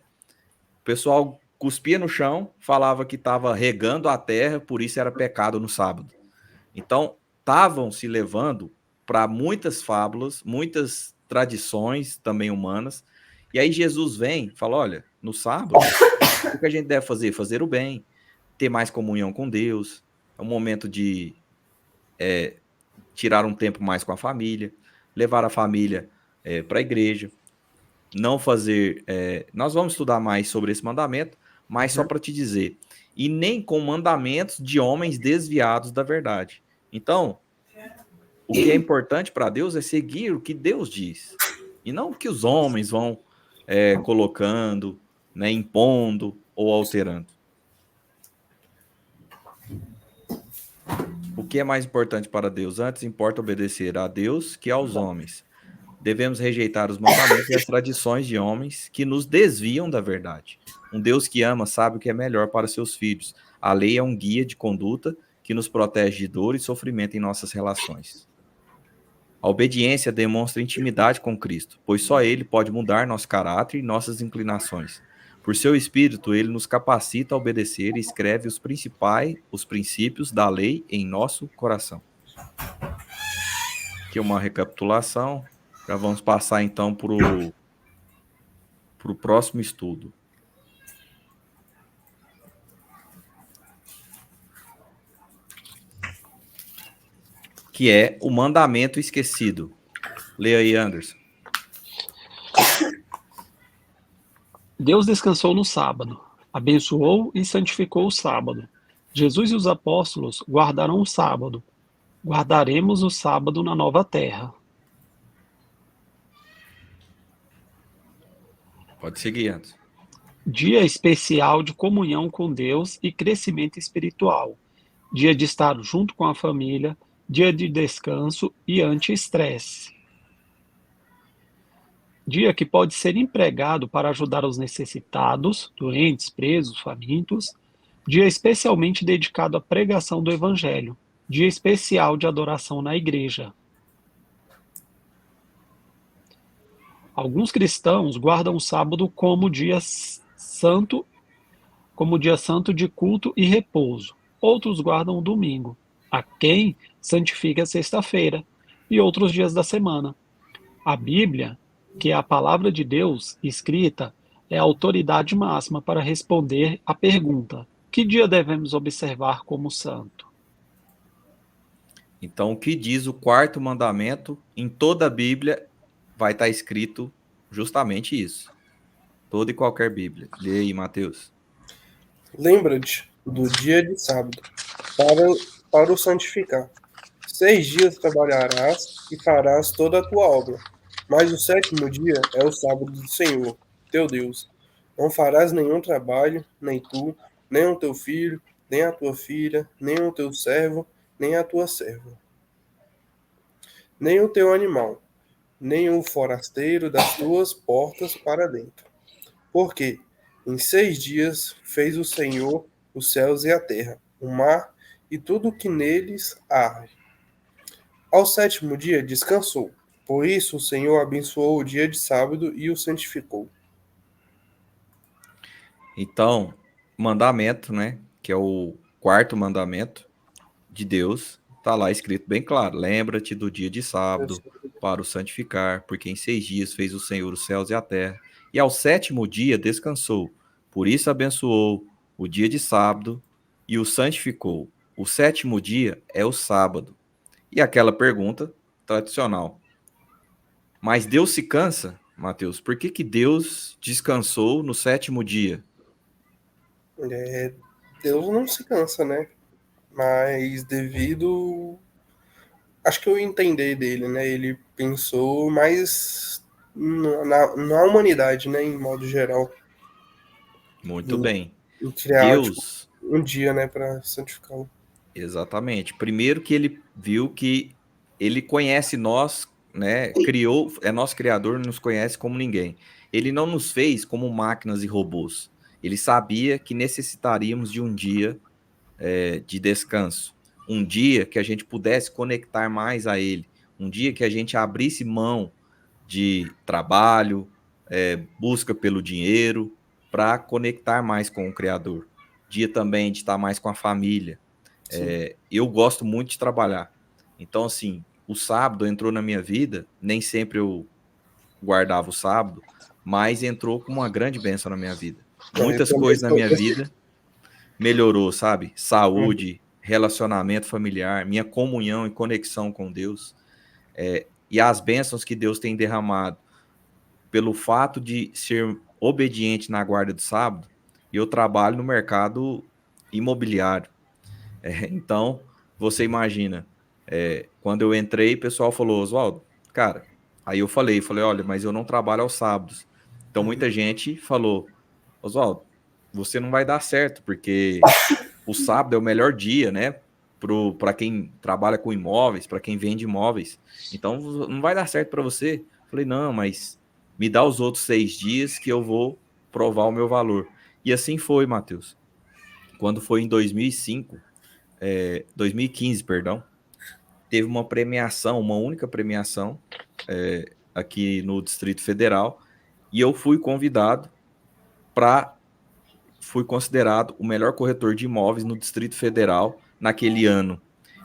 Speaker 1: O pessoal cuspia no chão, falava que estava regando a terra, por isso era pecado no sábado. Então, estavam se levando para muitas fábulas, muitas tradições também humanas. E aí Jesus vem e fala: olha, no sábado, o que a gente deve fazer? Fazer o bem, ter mais comunhão com Deus, é um momento de tirar um tempo mais com a família, levar a família para a igreja, não fazer. Nós vamos estudar mais sobre esse mandamento, mas só para te dizer, e nem com mandamentos de homens desviados da verdade. Então, o que é importante para Deus é seguir o que Deus diz, e não o que os homens vão colocando, né, impondo ou alterando. O que é mais importante para Deus? Antes importa obedecer a Deus que aos homens. Devemos rejeitar os mandamentos e as tradições de homens que nos desviam da verdade. Um Deus que ama sabe o que é melhor para seus filhos. A lei é um guia de conduta que nos protege de dor e sofrimento em nossas relações. A obediência demonstra intimidade com Cristo, pois só Ele pode mudar nosso caráter e nossas inclinações. Por seu Espírito, Ele nos capacita a obedecer e escreve os princípios da lei em nosso coração. Aqui uma recapitulação. Já vamos passar então para o próximo estudo. Que é o mandamento esquecido. Leia aí, Anderson.
Speaker 3: Deus descansou no sábado, abençoou e santificou o sábado. Jesus e os apóstolos guardaram o sábado. Guardaremos o sábado na nova terra.
Speaker 1: Pode seguir, Anderson.
Speaker 3: Dia especial de comunhão com Deus e crescimento espiritual. Dia de estar junto com a família, dia de descanso e anti-estresse. Dia que pode ser empregado para ajudar os necessitados, doentes, presos, famintos. Dia especialmente dedicado à pregação do Evangelho. Dia especial de adoração na igreja. Alguns cristãos guardam o sábado como dia santo de culto e repouso. Outros guardam o domingo. Há quem santifica a sexta-feira e outros dias da semana. A Bíblia, que é a palavra de Deus escrita, é a autoridade máxima para responder à pergunta: que dia devemos observar como santo?
Speaker 1: Então, o que diz o quarto mandamento em toda a Bíblia vai estar escrito justamente isso. Toda e qualquer Bíblia. Lê aí, Mateus.
Speaker 2: Lembra-te do dia de sábado, para o santificar. 6 dias trabalharás e farás toda a tua obra, mas o sétimo dia é o sábado do Senhor, teu Deus. Não farás nenhum trabalho, nem tu, nem o teu filho, nem a tua filha, nem o teu servo, nem a tua serva, nem o teu animal, nem o forasteiro das tuas portas para dentro. Porque em 6 dias fez o Senhor os céus e a terra, o mar e tudo o que neles há. Ao sétimo dia descansou. Por isso o Senhor abençoou o dia de sábado e o santificou.
Speaker 1: Então, mandamento, né? Que é o quarto mandamento de Deus, está lá escrito bem claro. Lembra-te do dia de sábado para o santificar, porque em 6 dias fez o Senhor os céus e a terra, e ao sétimo dia descansou. Por isso abençoou o dia de sábado e o santificou. O sétimo dia é o sábado. E aquela pergunta tradicional: mas Deus se cansa, Mateus? Por que Deus descansou no sétimo dia?
Speaker 2: Deus não se cansa, né? Mas devido. Acho que eu entendi dele, né? Ele pensou mais na humanidade, né? Em modo geral.
Speaker 1: Muito
Speaker 2: Em,
Speaker 1: bem.
Speaker 2: em criar, tipo,
Speaker 1: Deus,
Speaker 2: um dia, né? Para santificá-lo.
Speaker 1: exatamente. Primeiro que ele viu que ele conhece nós, né? Criou, é nosso criador, nos conhece como ninguém. Ele não nos fez como máquinas e robôs. Ele sabia que necessitaríamos de um dia de descanso, um dia que a gente pudesse conectar mais a ele, um dia que a gente abrisse mão de trabalho, busca pelo dinheiro, para conectar mais com o Criador. Dia também de estar mais com a família.
Speaker 2: Sim.
Speaker 1: Eu gosto muito de trabalhar. Então, assim, o sábado entrou na minha vida, nem sempre eu guardava o sábado, mas entrou como uma grande bênção na minha vida.
Speaker 2: Não, eu
Speaker 1: Muitas
Speaker 2: também
Speaker 1: coisas na
Speaker 2: sou.
Speaker 1: minha vida melhorou, sabe? Saúde, relacionamento familiar, minha comunhão e conexão com Deus, e as bênçãos que Deus tem derramado pelo fato de ser obediente na guarda do sábado. Eu trabalho no mercado imobiliário. Então, você imagina, quando eu entrei, o pessoal falou: Oswaldo, cara, aí eu falei, olha, mas eu não trabalho aos sábados. Então, muita gente falou: Oswaldo, você não vai dar certo, porque o sábado é o melhor dia, né? Para quem trabalha com imóveis, para quem vende imóveis. Então, não vai dar certo para você. Falei, não, mas me dá os outros 6 dias que eu vou provar o meu valor. E assim foi, Matheus. Quando foi em 2015, perdão, teve uma premiação, uma única premiação aqui no Distrito Federal, e eu fui convidado fui considerado o melhor corretor de imóveis no Distrito Federal naquele ano.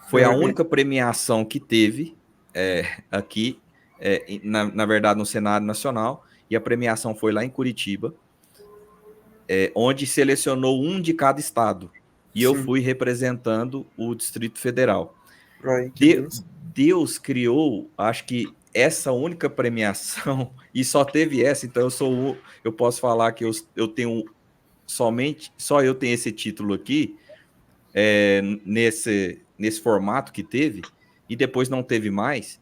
Speaker 1: Foi a única premiação que teve aqui, na verdade, no cenário nacional, e a premiação foi lá em Curitiba, onde selecionou um de cada estado. E eu
Speaker 2: Sim.
Speaker 1: fui representando o Distrito Federal.
Speaker 2: Aí, que benção.
Speaker 1: Deus criou, acho que essa única premiação, e só teve essa, então eu posso falar que eu tenho só eu tenho esse título aqui, nesse formato que teve, e depois não teve mais,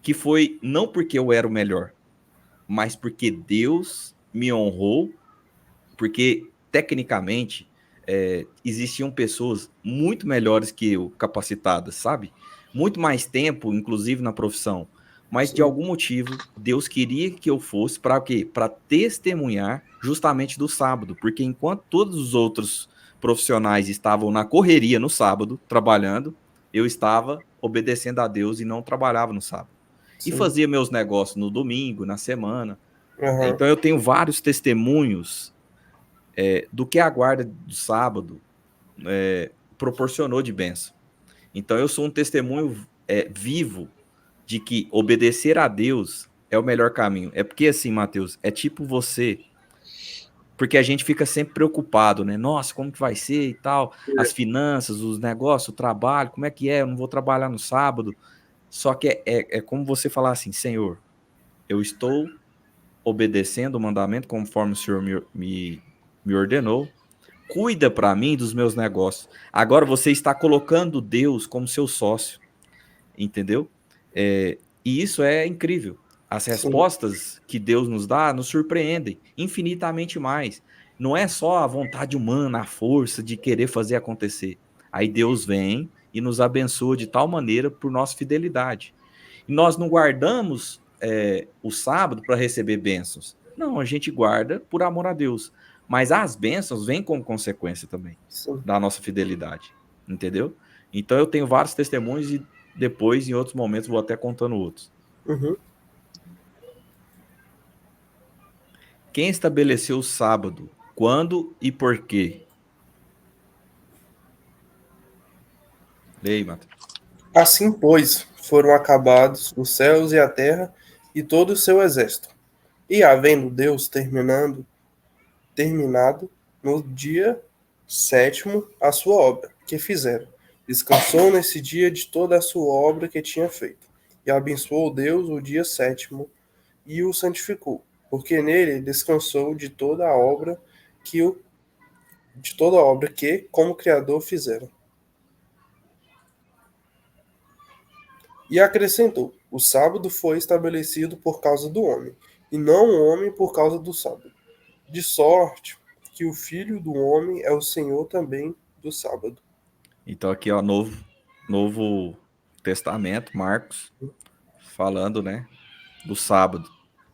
Speaker 1: que foi não porque eu era o melhor, mas porque Deus me honrou, porque tecnicamente existiam pessoas muito melhores que eu, capacitadas, sabe? muito mais tempo, inclusive na profissão. Mas de
Speaker 2: Sim.
Speaker 1: algum motivo, Deus queria que eu fosse para quê? Para testemunhar justamente do sábado, porque enquanto todos os outros profissionais estavam na correria no sábado, trabalhando, eu estava obedecendo a Deus e não trabalhava no sábado. E
Speaker 2: Sim.
Speaker 1: fazia meus negócios no domingo, na semana.
Speaker 2: Aham.
Speaker 1: Então eu tenho vários testemunhos do que a guarda do sábado proporcionou de bênção. Então eu sou um testemunho vivo de que obedecer a Deus é o melhor caminho. É porque assim, Mateus, é tipo você, porque a gente fica sempre preocupado, né? Nossa, como que vai ser e tal, as finanças, os negócios, o trabalho, como é que é? Eu não vou trabalhar no sábado. Só que é como você falar assim, Senhor, eu estou obedecendo o mandamento conforme o Senhor me ordenou. Cuida para mim dos meus negócios. Agora você está colocando Deus como seu sócio, entendeu? E isso é incrível. As
Speaker 2: Sim.
Speaker 1: respostas que Deus nos dá nos surpreendem infinitamente mais. Não é só a vontade humana, a força de querer fazer acontecer. Aí Deus vem e nos abençoa de tal maneira por nossa fidelidade. E nós não guardamos o sábado para receber bênçãos. Não, a gente guarda por amor a Deus. Mas as bênçãos vêm como consequência também
Speaker 2: Sim.
Speaker 1: da nossa fidelidade. Entendeu? Então eu tenho vários testemunhos e depois, em outros momentos, vou até contando outros.
Speaker 2: Uhum.
Speaker 1: Quem estabeleceu o sábado? Quando e por quê? Leia, Matheus.
Speaker 2: Assim, pois, foram acabados os céus e a terra e todo o seu exército. E havendo Deus terminado no dia sétimo a sua obra que fizeram, descansou nesse dia de toda a sua obra que tinha feito. E abençoou Deus o dia sétimo e o santificou, porque nele descansou de toda a obra que, como Criador, fizeram. E acrescentou: o sábado foi estabelecido por causa do homem, e não o homem por causa do sábado. De sorte que o Filho do homem é o Senhor também do sábado.
Speaker 1: Então aqui, ó, Novo Testamento, Marcos, falando, né, do sábado.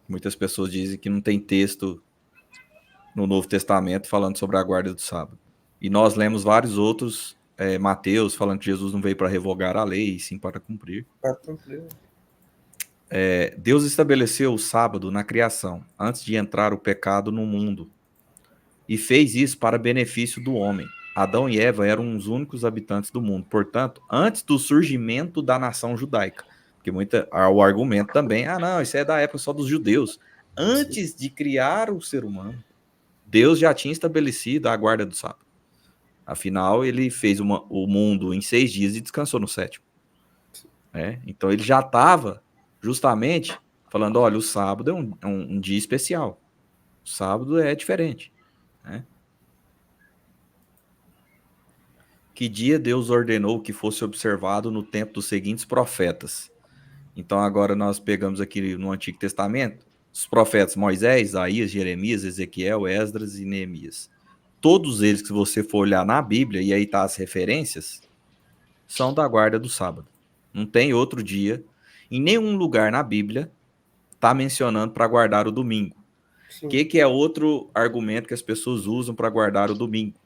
Speaker 1: Muitas pessoas dizem que não tem texto no Novo Testamento falando sobre a guarda do sábado. E nós lemos vários outros, Mateus, falando que Jesus não veio para revogar a lei, e sim para cumprir.
Speaker 2: Para cumprir.
Speaker 1: Deus estabeleceu o sábado na criação, antes de entrar o pecado no mundo, e fez isso para benefício do homem. Adão e Eva eram os únicos habitantes do mundo, portanto, antes do surgimento da nação judaica. Porque o argumento também, não, isso é da época só dos judeus.
Speaker 2: Sim.
Speaker 1: Antes de criar o ser humano, Deus já tinha estabelecido a guarda do sábado. Afinal, ele fez o mundo em 6 dias e descansou no sétimo. Então, ele já estava justamente falando, olha, o sábado é um dia especial. O sábado é diferente. Né? Que dia Deus ordenou que fosse observado no tempo dos seguintes profetas? Então, agora nós pegamos aqui no Antigo Testamento os profetas Moisés, Isaías, Jeremias, Ezequiel, Esdras e Neemias. Todos eles que você for olhar na Bíblia, e aí tá as referências, são da guarda do sábado. Não tem outro dia. Em nenhum lugar na Bíblia está mencionando para guardar o domingo. O que é outro argumento que as pessoas usam para guardar o domingo?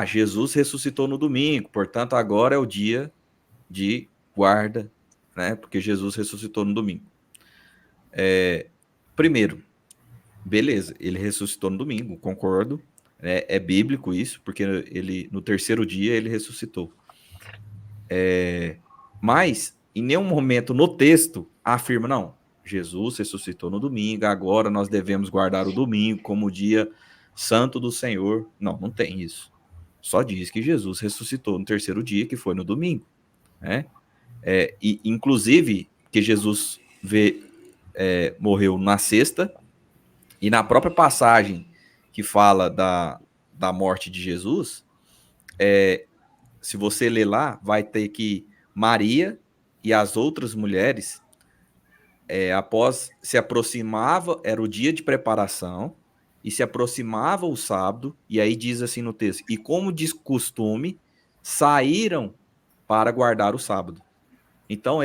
Speaker 1: Jesus ressuscitou no domingo, portanto agora é o dia de guarda, né? Porque Jesus ressuscitou no domingo. Primeiro, beleza, ele ressuscitou no domingo, concordo. É bíblico isso, porque ele no terceiro dia ele ressuscitou. Mas em nenhum momento no texto afirma, não, Jesus ressuscitou no domingo, agora nós devemos guardar o domingo como o dia santo do Senhor. Não, não tem isso. Só diz que Jesus ressuscitou no terceiro dia, que foi no domingo. Né? E, inclusive, que Jesus morreu na sexta, e na própria passagem que fala da morte de Jesus, se você ler lá, vai ter que Maria e as outras mulheres, após se aproximava, era o dia de preparação, e se aproximava o sábado, e aí diz assim no texto, e como de costume, saíram para guardar o sábado. Então,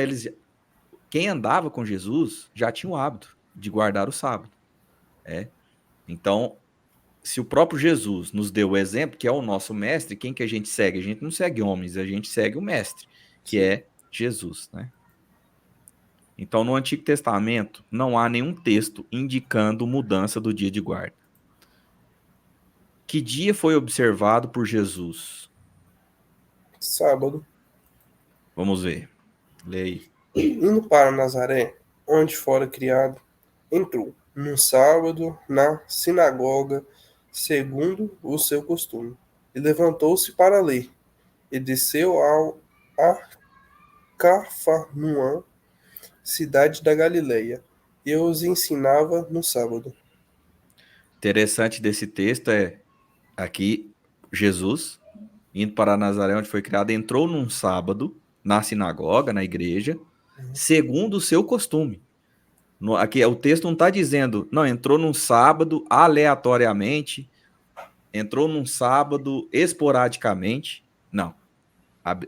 Speaker 1: quem andava com Jesus já tinha o hábito de guardar o sábado. Então, se o próprio Jesus nos deu o exemplo, que é o nosso mestre, quem que a gente segue? A gente não segue homens, a gente segue o mestre, que
Speaker 2: Sim.
Speaker 1: é Jesus, né? Então, no Antigo Testamento, não há nenhum texto indicando mudança do dia de guarda. Que dia foi observado por Jesus?
Speaker 2: Sábado.
Speaker 1: Vamos ver. Lê aí.
Speaker 2: Indo para Nazaré, onde fora criado, entrou num sábado na sinagoga, segundo o seu costume, e levantou-se para ler, e desceu a Cafarnaum, cidade da Galileia, e os ensinava no sábado.
Speaker 1: Interessante desse texto é aqui Jesus indo para Nazaré, onde foi criado, entrou num sábado na sinagoga, na igreja, segundo o seu costume. Aqui o texto não está dizendo, não, entrou num sábado aleatoriamente, entrou num sábado esporadicamente. Não.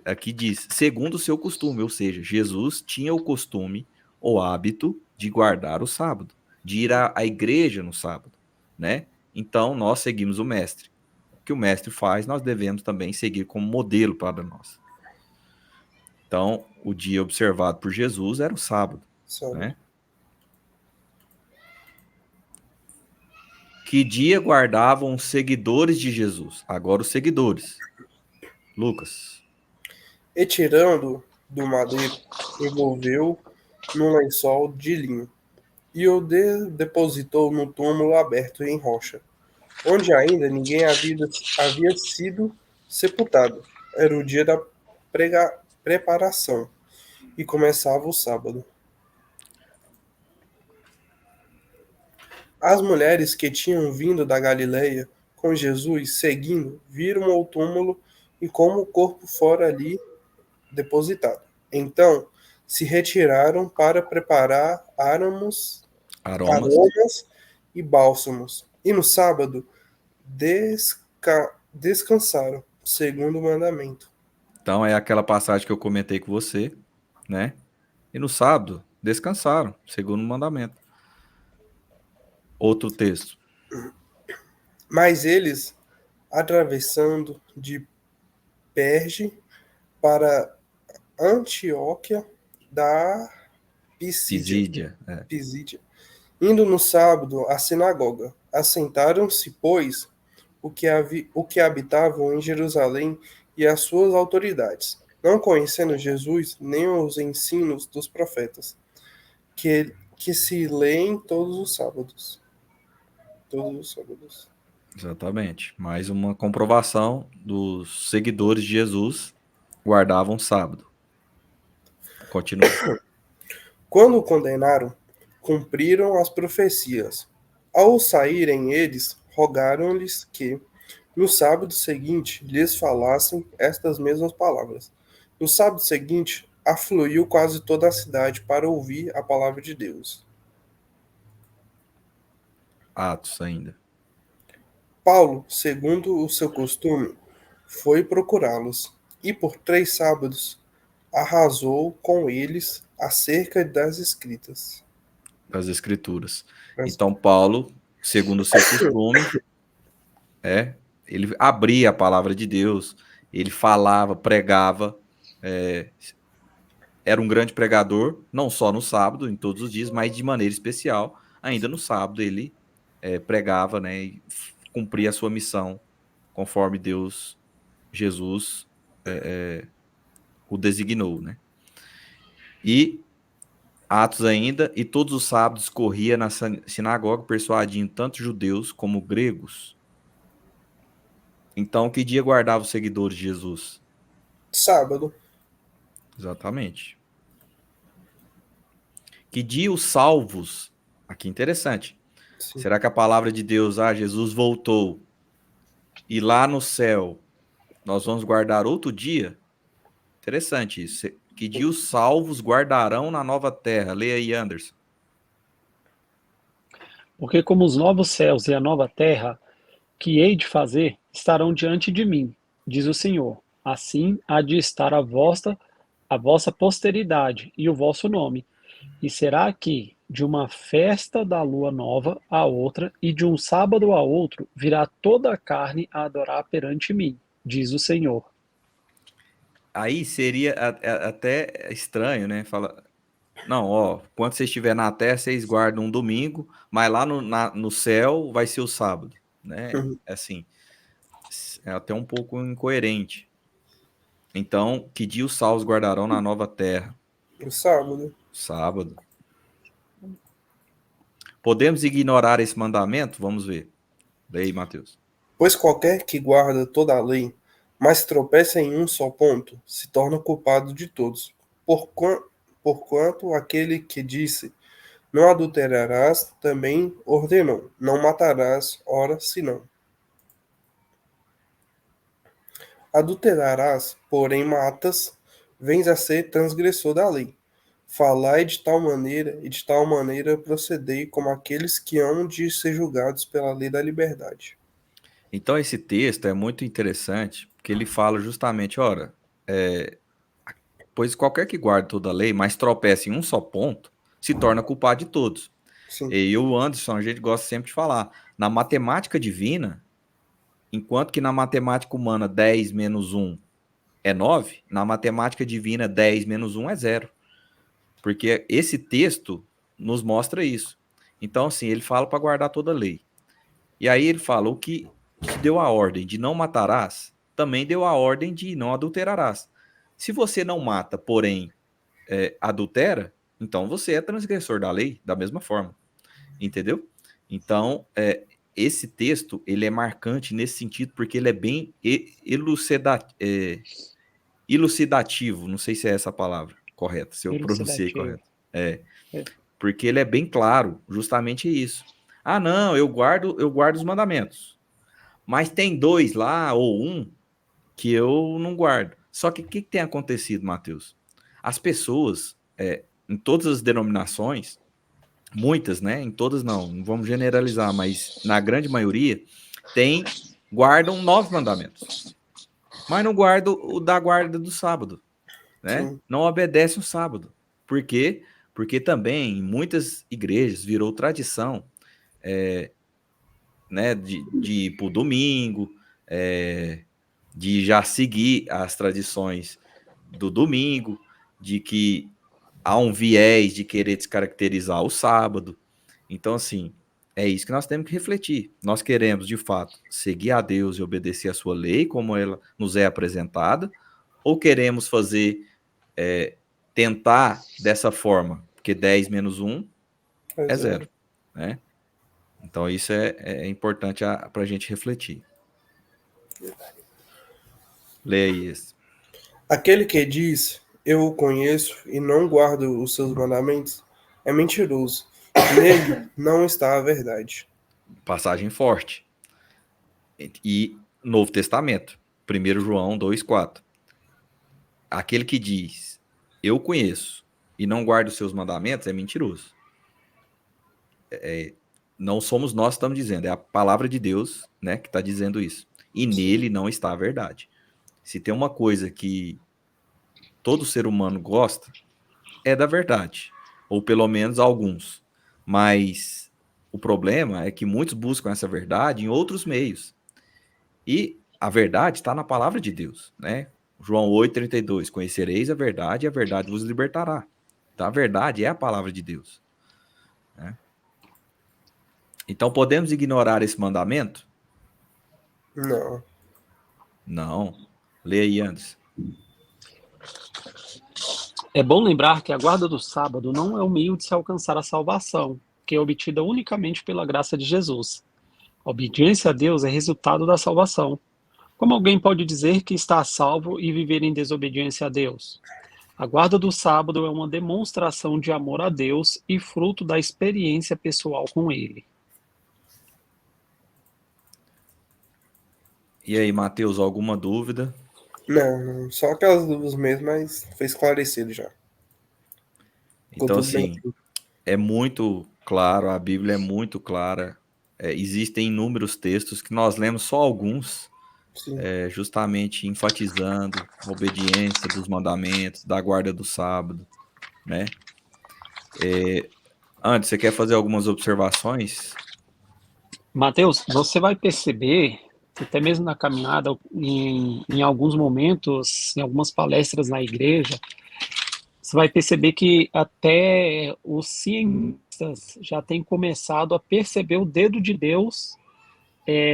Speaker 1: Aqui diz, segundo o seu costume, ou seja, Jesus tinha o costume, o hábito de guardar o sábado, de ir à igreja no sábado, né? Então, nós seguimos o mestre. O que o mestre faz, nós devemos também seguir como modelo para nós. Então, o dia observado por Jesus era o sábado,
Speaker 2: Sábado.
Speaker 1: né? Que dia guardavam os seguidores de Jesus? Agora os seguidores. Lucas.
Speaker 2: E tirando do madeiro, envolveu num lençol de linho, e o depositou no túmulo aberto em rocha, onde ainda ninguém havia sido sepultado. Era o dia da preparação, e começava o sábado. As mulheres que tinham vindo da Galileia com Jesus, seguindo, viram o túmulo e como o corpo fora ali depositado. Então se retiraram para preparar
Speaker 1: Aromas.
Speaker 2: aromas e bálsamos. E no sábado descansaram, segundo o mandamento.
Speaker 1: Então é aquela passagem que eu comentei com você, né? E no sábado descansaram, segundo o mandamento. Outro texto.
Speaker 2: Mas eles, atravessando de Perge para Antioquia da
Speaker 1: Pisídia.
Speaker 2: Pisídia, indo no sábado à sinagoga, assentaram-se, pois, o que habitavam em Jerusalém e as suas autoridades, não conhecendo Jesus nem os ensinos dos profetas, que se leem todos os sábados. Todos os sábados.
Speaker 1: Exatamente. Mais uma comprovação dos seguidores de Jesus guardavam sábado. Continua.
Speaker 2: Quando o condenaram, cumpriram as profecias. Ao saírem eles, rogaram-lhes que, no sábado seguinte, lhes falassem estas mesmas palavras. No sábado seguinte, afluiu quase toda a cidade para ouvir a palavra de Deus.
Speaker 1: Atos ainda.
Speaker 2: Paulo, segundo o seu costume, foi procurá-los, e por 3 sábados arrasou com eles acerca das Escritas.
Speaker 1: Das Escrituras. Então, Paulo, segundo o seu costume, ele abria a palavra de Deus, ele falava, pregava, era um grande pregador, não só no sábado, em todos os dias, mas de maneira especial, ainda no sábado ele pregava, né, e cumpria a sua missão, conforme Deus, Jesus, o designou, né. E Atos ainda, e todos os sábados corria na sinagoga, persuadindo tanto judeus como gregos. Então, que dia guardava os seguidores de Jesus?
Speaker 2: Sábado.
Speaker 1: Exatamente. Que dia os salvos? Aqui interessante.
Speaker 2: Sim.
Speaker 1: Será que a palavra de Deus, Jesus voltou e lá no céu nós vamos guardar outro dia? Interessante isso. Que dia os salvos guardarão na nova terra? Leia aí, Anderson.
Speaker 3: Porque como os novos céus e a nova terra que hei de fazer estarão diante de mim, diz o Senhor, assim há de estar a a vossa posteridade e o vosso nome. E será que, de uma festa da lua nova a outra, e de um sábado a outro, virá toda a carne a adorar perante mim, diz o Senhor.
Speaker 1: Aí seria até estranho, né? Fala, não, ó, quando vocês estiverem na terra, vocês guardam um domingo, mas lá no céu vai ser o sábado, né?
Speaker 2: Uhum.
Speaker 1: Assim, é até um pouco incoerente. Então, que dia os salvos guardarão na nova terra?
Speaker 2: O sábado.
Speaker 1: Sábado. Podemos ignorar esse mandamento? Vamos ver. Lê aí, Mateus.
Speaker 2: Pois qualquer que guarda toda a lei, mas tropeça em um só ponto, se torna culpado de todos. Porquanto aquele que disse, não adulterarás, também ordenou, não matarás, ora, senão. Adulterarás, porém matas, vens a ser transgressor da lei. Falai de tal maneira, e de tal maneira procedei como aqueles que amam de ser julgados pela lei da liberdade.
Speaker 1: Então, esse texto é muito interessante, porque ele fala justamente, ora, pois qualquer que guarde toda a lei, mas tropece em um só ponto, se torna culpado de todos.
Speaker 2: Sim,
Speaker 1: E o Anderson, a gente gosta sempre de falar, na matemática divina, enquanto que na matemática humana 10 menos 1 é 9, na matemática divina 10 menos 1 é 0. Porque esse texto nos mostra isso. Então, assim, ele fala para guardar toda a lei. E aí ele fala, o que te deu a ordem de não matarás, também deu a ordem de não adulterarás. Se você não mata, porém adultera, então você é transgressor da lei da mesma forma. Entendeu? Então, esse texto, ele é marcante nesse sentido, porque ele é bem elucidativo, não sei se é essa a palavra correta, se eu pronunciei
Speaker 3: Elucidativo.
Speaker 1: correto. Porque ele é bem claro, justamente isso. Ah, não, eu guardo os mandamentos. Mas tem 2 lá, ou 1, que eu não guardo. Só que o que tem acontecido, Mateus? As pessoas, em todas as denominações, muitas, né? Em todas não vamos generalizar, mas na grande maioria, guardam 9 mandamentos. Mas não guardam o da guarda do sábado, né?
Speaker 2: sim,
Speaker 1: Não obedecem o sábado. Por quê? Porque também em muitas igrejas virou tradição, né, de ir para o domingo, de já seguir as tradições do domingo, de que há um viés de querer descaracterizar o sábado. Então, assim, é isso que nós temos que refletir. Nós queremos, de fato, seguir a Deus e obedecer a sua lei, como ela nos é apresentada, ou queremos tentar dessa forma, porque 10 menos 1 é
Speaker 2: pois é.
Speaker 1: 0, né? Então, isso é importante para a gente refletir. Leia aí esse.
Speaker 2: Aquele que diz, eu o conheço e não guardo os seus mandamentos, é mentiroso. Nele não está a verdade.
Speaker 1: Passagem forte. E Novo Testamento, 1 João 2,4. Aquele que diz, eu conheço, e não guarda os seus mandamentos, é mentiroso. Não somos nós que estamos dizendo, é a palavra de Deus, né, que está dizendo isso. E nele não está a verdade. Se tem uma coisa que todo ser humano gosta, é da verdade. Ou pelo menos alguns. Mas o problema é que muitos buscam essa verdade em outros meios. E a verdade está na palavra de Deus, né? João 8,32. Conhecereis a verdade e a verdade vos libertará. Então a verdade é a palavra de Deus, né? Então podemos ignorar esse mandamento?
Speaker 2: Não.
Speaker 1: Não. Leia aí antes.
Speaker 3: É bom lembrar que a guarda do sábado não é o meio de se alcançar a salvação, que é obtida unicamente pela graça de Jesus. A obediência a Deus é resultado da salvação. Como alguém pode dizer que está salvo e viver em desobediência a Deus? A guarda do sábado é uma demonstração de amor a Deus e fruto da experiência pessoal com Ele.
Speaker 1: E aí, Mateus, alguma dúvida?
Speaker 2: Não, só aquelas dúvidas mesmo, mas foi esclarecido já. Ficou
Speaker 1: Então,
Speaker 2: tudo bem.
Speaker 1: assim, é muito claro, a Bíblia é muito clara. Existem inúmeros textos que nós lemos só alguns,
Speaker 2: Sim.
Speaker 1: justamente enfatizando a obediência dos mandamentos, da guarda do sábado, né? Antes, você quer fazer algumas observações?
Speaker 3: Mateus, você vai perceber, até mesmo na caminhada, em alguns momentos, em algumas palestras na igreja, você vai perceber que até os cientistas já têm começado a perceber o dedo de Deus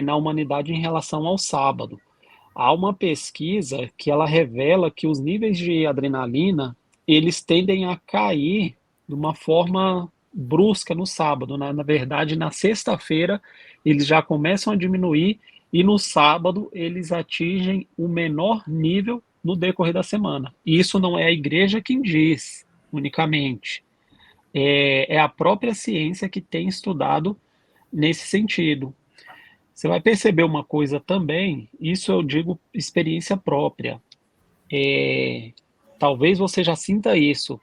Speaker 3: na humanidade em relação ao sábado. Há uma pesquisa que ela revela que os níveis de adrenalina eles tendem a cair de uma forma brusca no sábado. Na verdade, na sexta-feira eles já começam a diminuir e no sábado eles atingem o menor nível no decorrer da semana. E isso não é a igreja quem diz unicamente, é a própria ciência que tem estudado nesse sentido. Você vai perceber uma coisa também, isso eu digo experiência própria. Talvez você já sinta isso.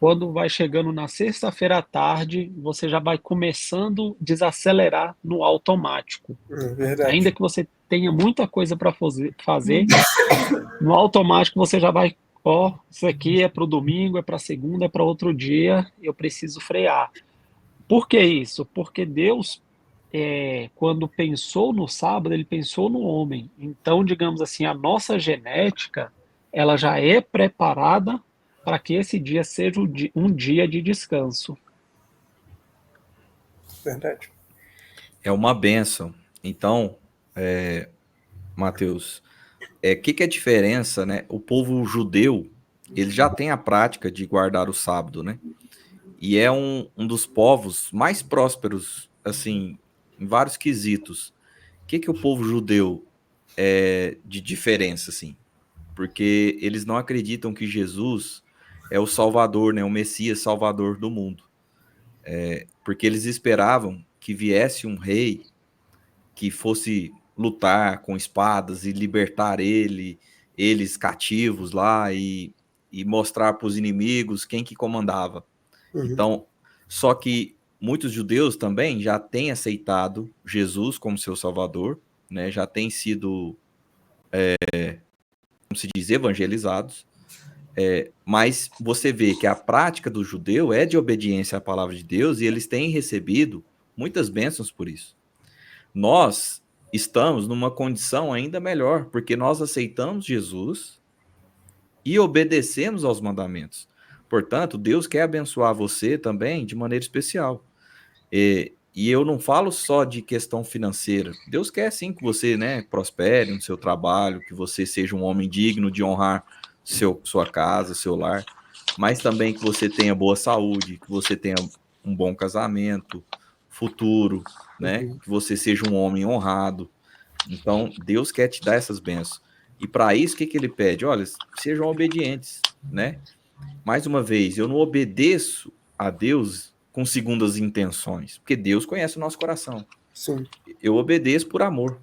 Speaker 3: Quando vai chegando na sexta-feira à tarde, você já vai começando a desacelerar no automático.
Speaker 2: Verdade.
Speaker 3: Ainda que você tenha muita coisa para fazer, no automático você já vai, isso aqui é para o domingo, é para segunda, é para outro dia, eu preciso frear. Por que isso? Porque Deus quando pensou no sábado, ele pensou no homem. Então, digamos assim, a nossa genética, ela já é preparada para que esse dia seja um dia de descanso.
Speaker 2: Verdade.
Speaker 1: É uma bênção. Então, Mateus, que é a diferença, né? O povo judeu, ele já tem a prática de guardar o sábado, né? E é um dos povos mais prósperos, assim, em vários quesitos. O que o povo judeu é de diferença, assim? Porque eles não acreditam que Jesus é o Salvador, né? O Messias Salvador do mundo. Porque eles esperavam que viesse um rei que fosse lutar com espadas e libertar eles cativos lá e mostrar para os inimigos quem que comandava. Então, só que muitos judeus também já têm aceitado Jesus como seu salvador, né? Já têm sido, como se diz, evangelizados. Mas você vê que a prática do judeu é de obediência à palavra de Deus e eles têm recebido muitas bênçãos por isso. Nós estamos numa condição ainda melhor, porque nós aceitamos Jesus e obedecemos aos mandamentos. Portanto, Deus quer abençoar você também de maneira especial. E eu não falo só de questão financeira. Deus quer sim que você, né, prospere no seu trabalho, que você seja um homem digno de honrar sua casa, seu lar, mas também que você tenha boa saúde, que você tenha um bom casamento, futuro, né? Que você seja um homem honrado. Então, Deus quer te dar essas bênçãos. E para isso, o que ele pede? Olha, sejam obedientes, né? Mais uma vez, eu não obedeço a Deus com segundas intenções, porque Deus conhece o nosso coração.
Speaker 2: Sim.
Speaker 1: Eu obedeço por amor.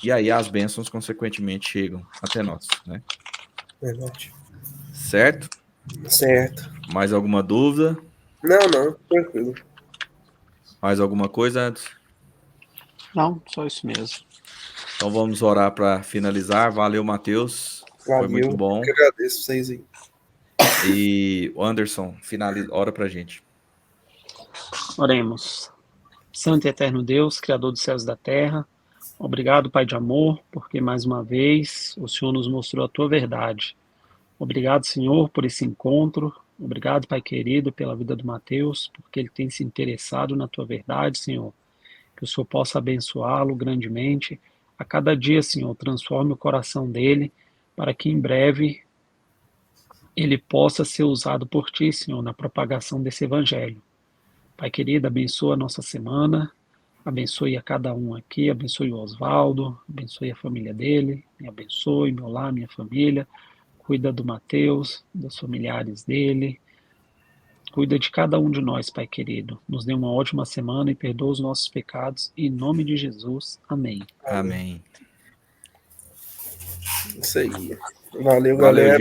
Speaker 1: E aí as bênçãos, consequentemente, chegam até nós, né?
Speaker 2: Verdade.
Speaker 1: Certo?
Speaker 2: Certo.
Speaker 1: Mais alguma dúvida?
Speaker 2: Não, tranquilo.
Speaker 1: Mais alguma coisa antes?
Speaker 3: Não, só isso mesmo.
Speaker 1: Então vamos orar para finalizar. Valeu, Mateus.
Speaker 2: Valeu.
Speaker 1: Foi muito bom.
Speaker 2: Eu agradeço vocês aí.
Speaker 1: E Anderson, ora pra gente.
Speaker 3: Oremos. Santo e eterno Deus, Criador dos céus e da terra, obrigado, Pai de amor, porque mais uma vez o Senhor nos mostrou a tua verdade. Obrigado, Senhor, por esse encontro. Obrigado, Pai querido, pela vida do Mateus, porque ele tem se interessado na tua verdade, Senhor. Que o Senhor possa abençoá-lo grandemente. A cada dia, Senhor, transforme o coração dele, para que em breve ele possa ser usado por ti, Senhor, na propagação desse evangelho. Pai querido, abençoa a nossa semana, abençoe a cada um aqui, abençoe o Oswaldo, abençoe a família dele, me abençoe, meu lar, minha família, cuida do Mateus, dos familiares dele, cuida de cada um de nós, Pai querido. Nos dê uma ótima semana e perdoa os nossos pecados, em nome de Jesus. Amém.
Speaker 1: Amém.
Speaker 2: Isso aí. Valeu,
Speaker 1: Valeu,
Speaker 2: galera.
Speaker 1: gente.